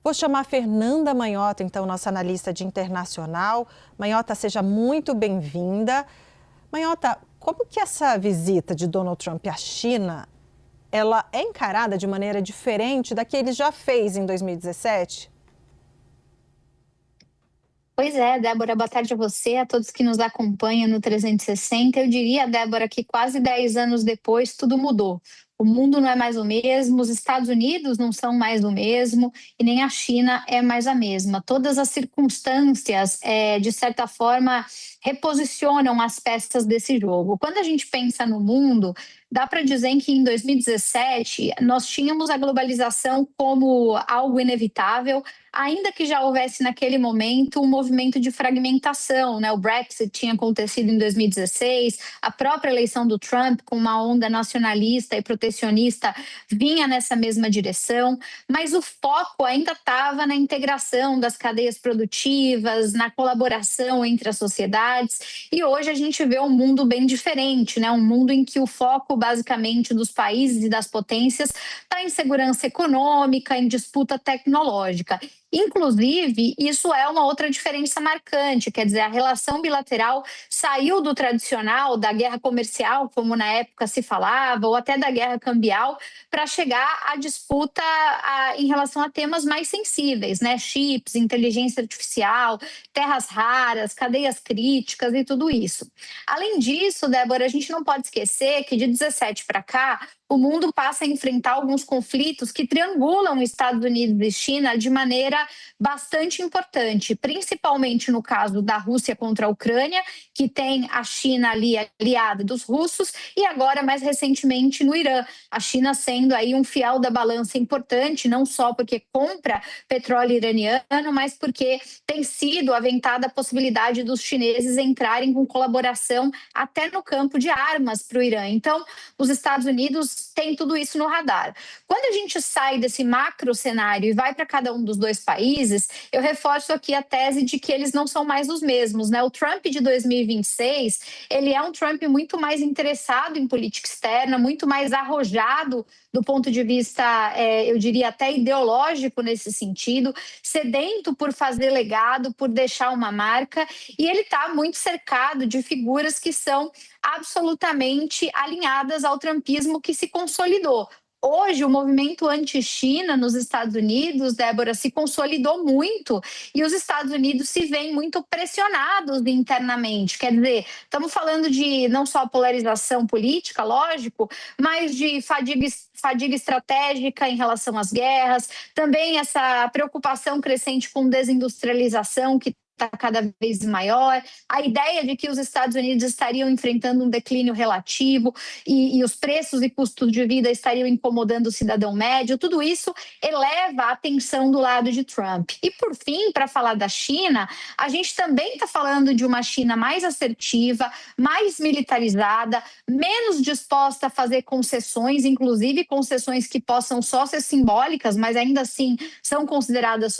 Vou chamar a Fernanda Manhota, então, nossa analista de internacional. Manhota, seja muito bem-vinda. Manhota, como que essa visita de Donald Trump à China, ela é encarada de maneira diferente da que ele já fez em 2017? Pois é, Débora, boa tarde a você, a todos que nos acompanham no 360. Eu diria, Débora, que quase 10 anos depois tudo mudou. O mundo não é mais o mesmo, os Estados Unidos não são mais o mesmo e nem a China é mais a mesma. Todas as circunstâncias, de certa forma, reposicionam as peças desse jogo. Quando a gente pensa no mundo, dá para dizer que em 2017 nós tínhamos a globalização como algo inevitável, ainda que já houvesse naquele momento um movimento de fragmentação, né? O Brexit tinha acontecido em 2016, a própria eleição do Trump, com uma onda nacionalista e protecionista, vinha nessa mesma direção, mas o foco ainda estava na integração das cadeias produtivas, na colaboração entre as sociedades, e hoje a gente vê um mundo bem diferente, né? Um mundo em que o foco, basicamente, dos países e das potências está em segurança econômica, em disputa tecnológica. Inclusive, isso é uma outra diferença marcante, quer dizer, a relação bilateral saiu do tradicional, da guerra comercial, como na época se falava, ou até da guerra cambial, para chegar à disputa em relação a temas mais sensíveis, né? Chips, inteligência artificial, terras raras, cadeias críticas e tudo isso. Além disso, Débora, a gente não pode esquecer que de 17 para cá, o mundo passa a enfrentar alguns conflitos que triangulam Estados Unidos e China de maneira bastante importante, principalmente no caso da Rússia contra a Ucrânia, que tem a China ali aliada dos russos, e agora, mais recentemente, no Irã. A China sendo aí um fiel da balança importante, não só porque compra petróleo iraniano, mas porque tem sido aventada a possibilidade dos chineses entrarem com colaboração até no campo de armas para o Irã. Então, os Estados Unidos têm tudo isso no radar. Quando a gente sai desse macro cenário e vai para cada um dos dois países, eu reforço aqui a tese de que eles não são mais os mesmos, né? O Trump de 2026, ele é um Trump muito mais interessado em política externa, muito mais arrojado do ponto de vista, eu diria até ideológico nesse sentido, sedento por fazer legado, por deixar uma marca, e ele está muito cercado de figuras que são absolutamente alinhadas ao trumpismo que se consolidou. Hoje, o movimento anti-China nos Estados Unidos, Débora, se consolidou muito e os Estados Unidos se veem muito pressionados internamente. Quer dizer, estamos falando de não só polarização política, lógico, mas de fadiga estratégica em relação às guerras, também essa preocupação crescente com desindustrialização que está cada vez maior, a ideia de que os Estados Unidos estariam enfrentando um declínio relativo e os preços e custos de vida estariam incomodando o cidadão médio, tudo isso eleva a atenção do lado de Trump. E, por fim, para falar da China, a gente também está falando de uma China mais assertiva, mais militarizada, menos disposta a fazer concessões, inclusive concessões que possam só ser simbólicas, mas ainda assim são consideradas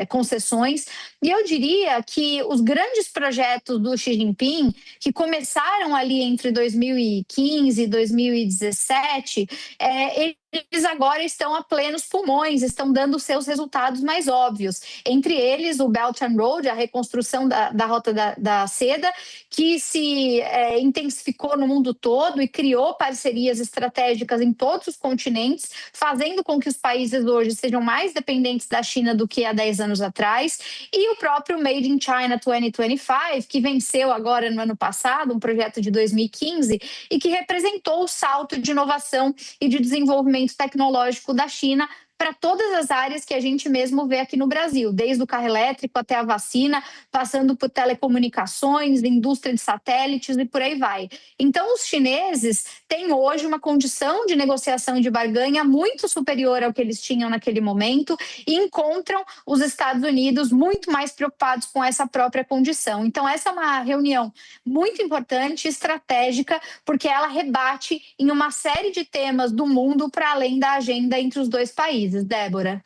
concessões. E eu diria que os grandes projetos do Xi Jinping, que começaram ali entre 2015 e 2017, eles agora estão a plenos pulmões, estão dando seus resultados mais óbvios. Entre eles, o Belt and Road, a reconstrução da Rota da Seda, que se intensificou no mundo todo e criou parcerias estratégicas em todos os continentes, fazendo com que os países hoje sejam mais dependentes da China do que há 10 anos atrás. E o próprio Made in China 2025, que venceu agora no ano passado, um projeto de 2015, e que representou o salto de inovação e de desenvolvimento tecnológico da China para todas as áreas que a gente mesmo vê aqui no Brasil, desde o carro elétrico até a vacina, passando por telecomunicações, indústria de satélites e por aí vai. Então, os chineses têm hoje uma condição de negociação e de barganha muito superior ao que eles tinham naquele momento e encontram os Estados Unidos muito mais preocupados com essa própria condição. Então, essa é uma reunião muito importante, estratégica, porque ela rebate em uma série de temas do mundo para além da agenda entre os dois países, Débora.